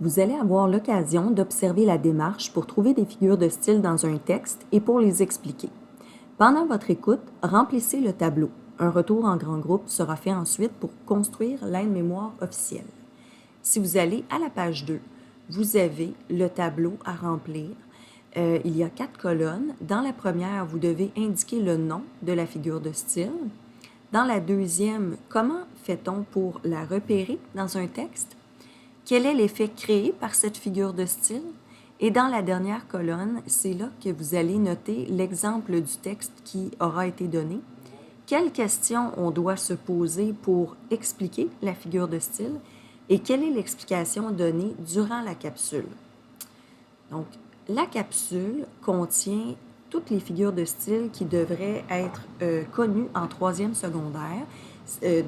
Vous allez avoir l'occasion d'observer la démarche pour trouver des figures de style dans un texte et pour les expliquer. Pendant votre écoute, remplissez le tableau. Un retour en grand groupe sera fait ensuite pour construire l'aide-mémoire officielle. Si vous allez à la page 2, vous avez le tableau à remplir. Il y a 4 colonnes. Dans la première, vous devez indiquer le nom de la figure de style. Dans la deuxième, comment fait-on pour la repérer dans un texte? Quel est l'effet créé par cette figure de style? Et dans la dernière colonne, c'est là que vous allez noter l'exemple du texte qui aura été donné. Quelles questions on doit se poser pour expliquer la figure de style et quelle est l'explication donnée durant la capsule? Donc, la capsule contient toutes les figures de style qui devraient être connues en troisième secondaire.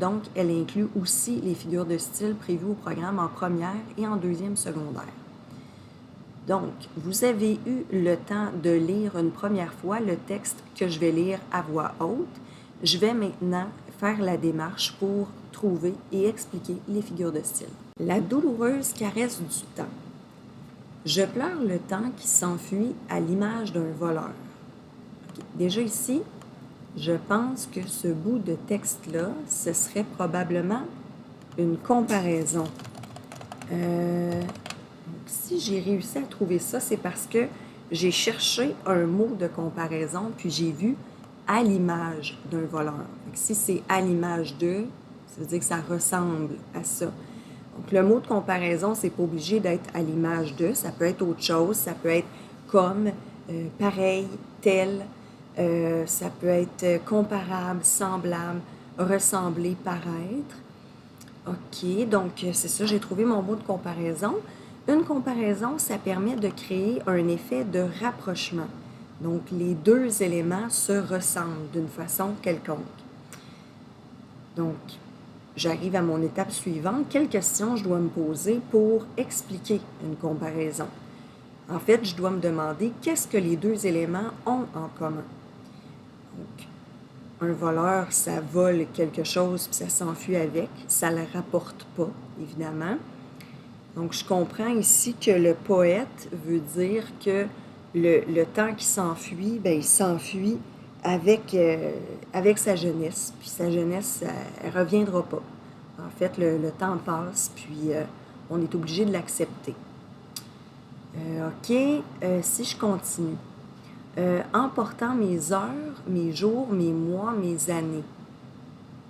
Donc, elle inclut aussi les figures de style prévues au programme en première et en deuxième secondaire. Donc, vous avez eu le temps de lire une première fois le texte que je vais lire à voix haute. Je vais maintenant faire la démarche pour trouver et expliquer les figures de style. La douloureuse caresse du temps. Je pleure le temps qui s'enfuit à l'image d'un voleur. Okay. Déjà ici, je pense que ce bout de texte-là, ce serait probablement une comparaison. Donc, si j'ai réussi à trouver ça, c'est parce que j'ai cherché un mot de comparaison, puis j'ai vu à l'image d'un voleur. Donc, si c'est à l'image de, ça veut dire que ça ressemble à ça. Donc, le mot de comparaison, c'est pas obligé d'être à l'image de, ça peut être autre chose, ça peut être comme, pareil, tel, ça peut être comparable, semblable, ressembler, paraître. OK, donc c'est ça, j'ai trouvé mon mot de comparaison. Une comparaison, ça permet de créer un effet de rapprochement. Donc, les deux éléments se ressemblent d'une façon quelconque. Donc, j'arrive à mon étape suivante. Quelles questions je dois me poser pour expliquer une comparaison? En fait, je dois me demander qu'est-ce que les deux éléments ont en commun. Donc, un voleur, ça vole quelque chose puis ça s'enfuit avec. Ça ne le rapporte pas, évidemment. Donc, je comprends ici que le poète veut dire que le temps qui s'enfuit, bien, il s'enfuit avec sa jeunesse. Puis sa jeunesse, elle ne reviendra pas. En fait, le temps passe, puis on est obligé de l'accepter. OK, si je continue. En portant mes heures, mes jours, mes mois, mes années.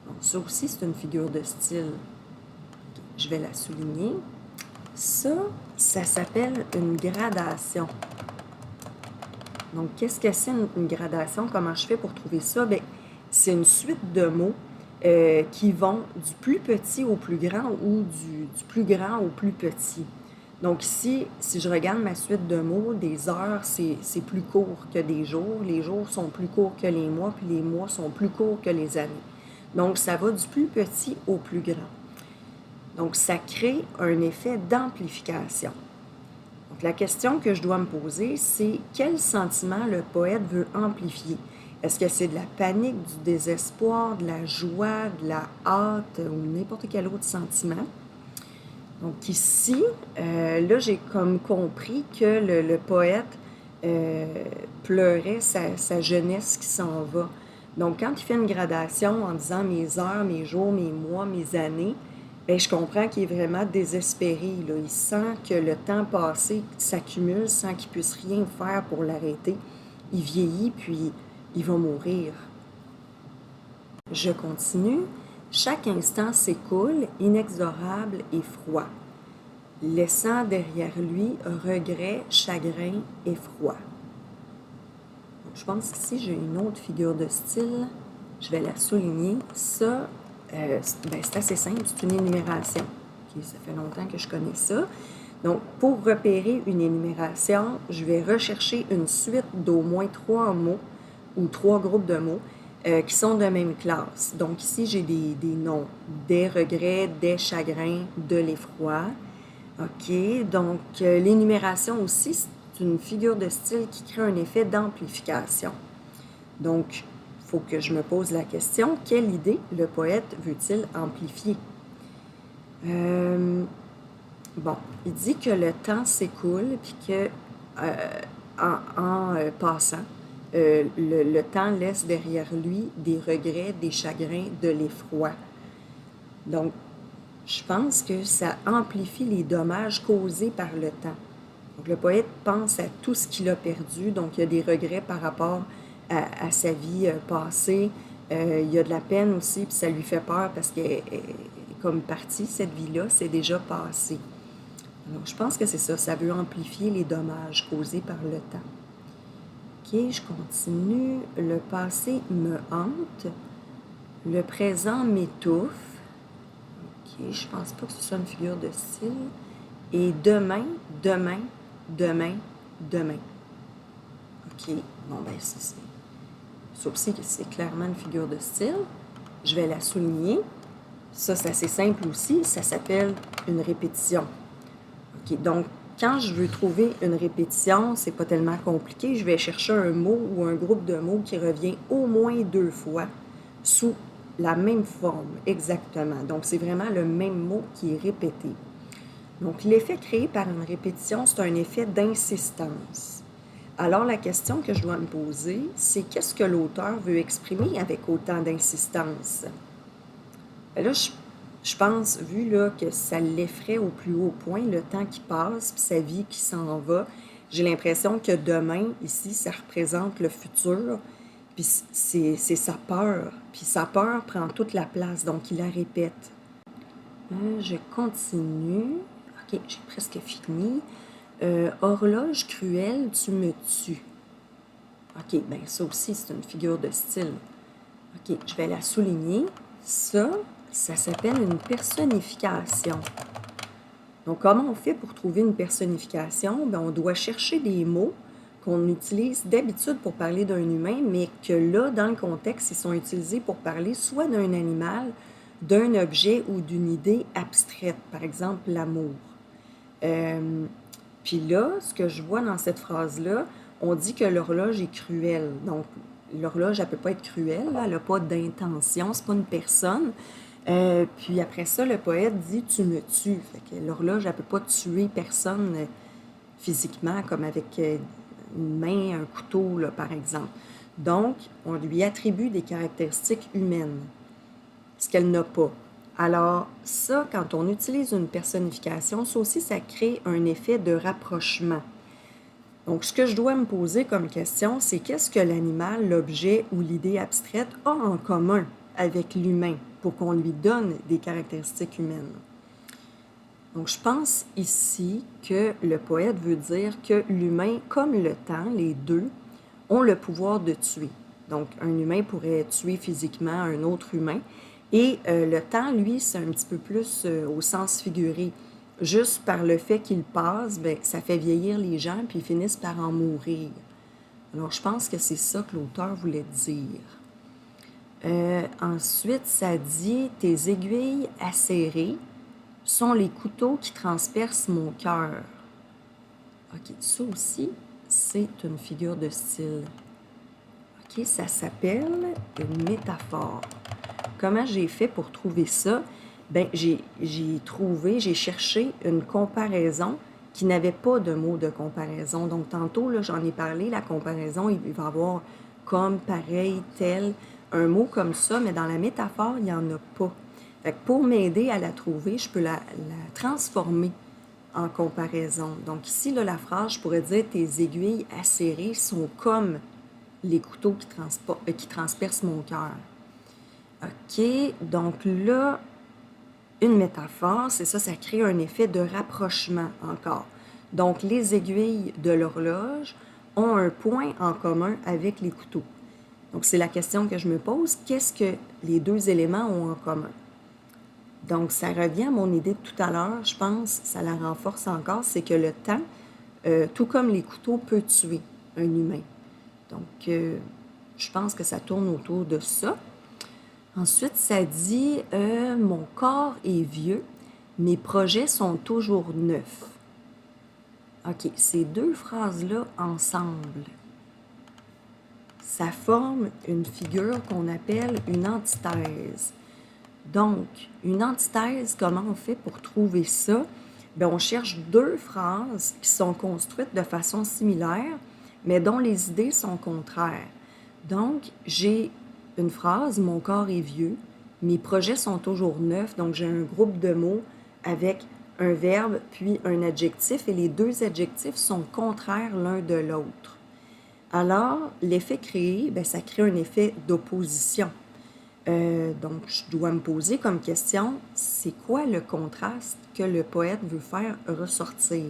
Donc, ça aussi, c'est une figure de style. Okay, je vais la souligner. Ça s'appelle une gradation. Donc, qu'est-ce que c'est une gradation? Comment je fais pour trouver ça? Bien, c'est une suite de mots qui vont du plus petit au plus grand ou du plus grand au plus petit. Donc ici, si je regarde ma suite de mots, des heures, c'est plus court que des jours. Les jours sont plus courts que les mois, puis les mois sont plus courts que les années. Donc, ça va du plus petit au plus grand. Donc, ça crée un effet d'amplification. Donc, la question que je dois me poser, c'est quel sentiment le poète veut amplifier? Est-ce que c'est de la panique, du désespoir, de la joie, de la hâte ou n'importe quel autre sentiment? Donc ici, là, j'ai comme compris que le poète pleurait sa jeunesse qui s'en va. Donc, quand il fait une gradation en disant mes heures, mes jours, mes mois, mes années, bien, je comprends qu'il est vraiment désespéré, là. Il sent que le temps passé s'accumule sans qu'il puisse rien faire pour l'arrêter. Il vieillit, puis il va mourir. Je continue. Chaque instant s'écoule, inexorable et froid, laissant derrière lui regret, chagrin et froid. Donc, je pense qu'ici, j'ai une autre figure de style. Je vais la souligner. Ça, c'est assez simple, c'est une énumération. Okay, ça fait longtemps que je connais ça. Donc, pour repérer une énumération, je vais rechercher une suite d'au moins 3 mots ou 3 groupes de mots qui sont de même classe. Donc, ici, j'ai des noms, des regrets, des chagrins, de l'effroi. OK, donc l'énumération aussi, c'est une figure de style qui crée un effet d'amplification. Donc, il faut que je me pose la question, quelle idée le poète veut-il amplifier? Bon, il dit que le temps s'écoule, puis que en passant, le temps laisse derrière lui des regrets, des chagrins, de l'effroi. Donc, je pense que ça amplifie les dommages causés par le temps. Donc, le poète pense à tout ce qu'il a perdu, donc il y a des regrets par rapport à sa vie passée. Il y a de la peine aussi, puis ça lui fait peur parce qu'elle est comme partie, cette vie-là, c'est déjà passé. Alors, je pense que c'est ça, ça veut amplifier les dommages causés par le temps. Ok, je continue. Le passé me hante, le présent m'étouffe. Ok, je pense pas que ce soit une figure de style. Et demain, demain, demain, demain. Ok, bon ben ça aussi, c'est clairement une figure de style. Je vais la souligner. Ça, c'est assez simple aussi. Ça s'appelle une répétition. OK, donc, quand je veux trouver une répétition, c'est pas tellement compliqué. Je vais chercher un mot ou un groupe de mots qui revient au moins 2 fois sous la même forme, exactement. Donc, c'est vraiment le même mot qui est répété. Donc, l'effet créé par une répétition, c'est un effet d'insistance. Alors, la question que je dois me poser, c'est qu'est-ce que l'auteur veut exprimer avec autant d'insistance? Là, je pense, vu là, que ça l'effraie au plus haut point, le temps qui passe, puis sa vie qui s'en va, j'ai l'impression que demain, ici, ça représente le futur, puis c'est sa peur. Puis sa peur prend toute la place, donc il la répète. Je continue. Ok, j'ai presque fini. Horloge cruelle, tu me tues. Ok, ben ça aussi, c'est une figure de style. Ok, je vais la souligner. Ça s'appelle une personnification. Donc, comment on fait pour trouver une personnification? Bien, on doit chercher des mots qu'on utilise d'habitude pour parler d'un humain, mais que là, dans le contexte, ils sont utilisés pour parler soit d'un animal, d'un objet ou d'une idée abstraite, par exemple l'amour. Puis là, ce que je vois dans cette phrase-là, on dit que l'horloge est cruelle. Donc, l'horloge, elle ne peut pas être cruelle, là, elle n'a pas d'intention, c'est pas une personne. Puis après ça, le poète dit « tu me tues ». Fait que l'horloge, elle ne peut pas tuer personne physiquement, comme avec une main, un couteau, là, par exemple. Donc, on lui attribue des caractéristiques humaines, ce qu'elle n'a pas. Alors, ça, quand on utilise une personnification, ça aussi, ça crée un effet de rapprochement. Donc, ce que je dois me poser comme question, c'est qu'est-ce que l'animal, l'objet ou l'idée abstraite a en commun avec l'humain pour qu'on lui donne des caractéristiques humaines. Donc, je pense ici que le poète veut dire que l'humain, comme le temps, les deux, ont le pouvoir de tuer. Donc, un humain pourrait tuer physiquement un autre humain. Et le temps, lui, c'est un petit peu plus au sens figuré. Juste par le fait qu'il passe, ben, ça fait vieillir les gens, puis ils finissent par en mourir. Alors, je pense que c'est ça que l'auteur voulait dire. Ensuite, ça dit « Tes aiguilles acérées sont les couteaux qui transpercent mon cœur. » OK, ça aussi, c'est une figure de style. OK, ça s'appelle une métaphore. Comment j'ai fait pour trouver ça? Bien, j'ai cherché une comparaison qui n'avait pas de mot de comparaison. Donc, tantôt, là, j'en ai parlé, la comparaison, il va y avoir comme, pareil, tel, un mot comme ça, mais dans la métaphore, il n'y en a pas. Fait que pour m'aider à la trouver, je peux la transformer en comparaison. Donc ici, là, la phrase, je pourrais dire « Tes aiguilles acérées sont comme les couteaux qui transpercent mon cœur. » OK, donc là, une métaphore, c'est ça, ça crée un effet de rapprochement encore. Donc, les aiguilles de l'horloge ont un point en commun avec les couteaux. Donc, c'est la question que je me pose. Qu'est-ce que les deux éléments ont en commun? Donc, ça revient à mon idée de tout à l'heure, je pense, ça la renforce encore, c'est que le temps, tout comme les couteaux, peut tuer un humain. Donc, je pense que ça tourne autour de ça. Ensuite, ça dit « Mon corps est vieux, mes projets sont toujours neufs. » OK, ces deux phrases-là ensemble, ça forme une figure qu'on appelle une antithèse. Donc, une antithèse, comment on fait pour trouver ça? Ben, on cherche deux phrases qui sont construites de façon similaire, mais dont les idées sont contraires. Donc, j'ai une phrase, mon corps est vieux, mes projets sont toujours neufs, donc j'ai un groupe de mots avec un verbe puis un adjectif, et les deux adjectifs sont contraires l'un de l'autre. Alors, l'effet créé, ben, ça crée un effet d'opposition. Donc, je dois me poser comme question, c'est quoi le contraste que le poète veut faire ressortir?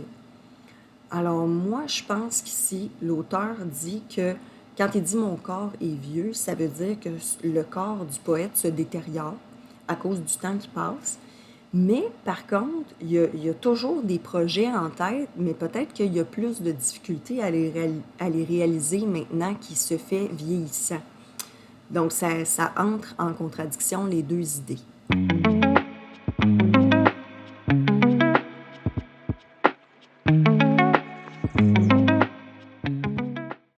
Alors, moi, je pense qu'ici, l'auteur dit que quand il dit mon corps est vieux, ça veut dire que le corps du poète se détériore à cause du temps qui passe. Mais par contre, il y a toujours des projets en tête, mais peut-être qu'il y a plus de difficultés à les réaliser maintenant qu'il se fait vieillissant. Donc, ça entre en contradiction les deux idées.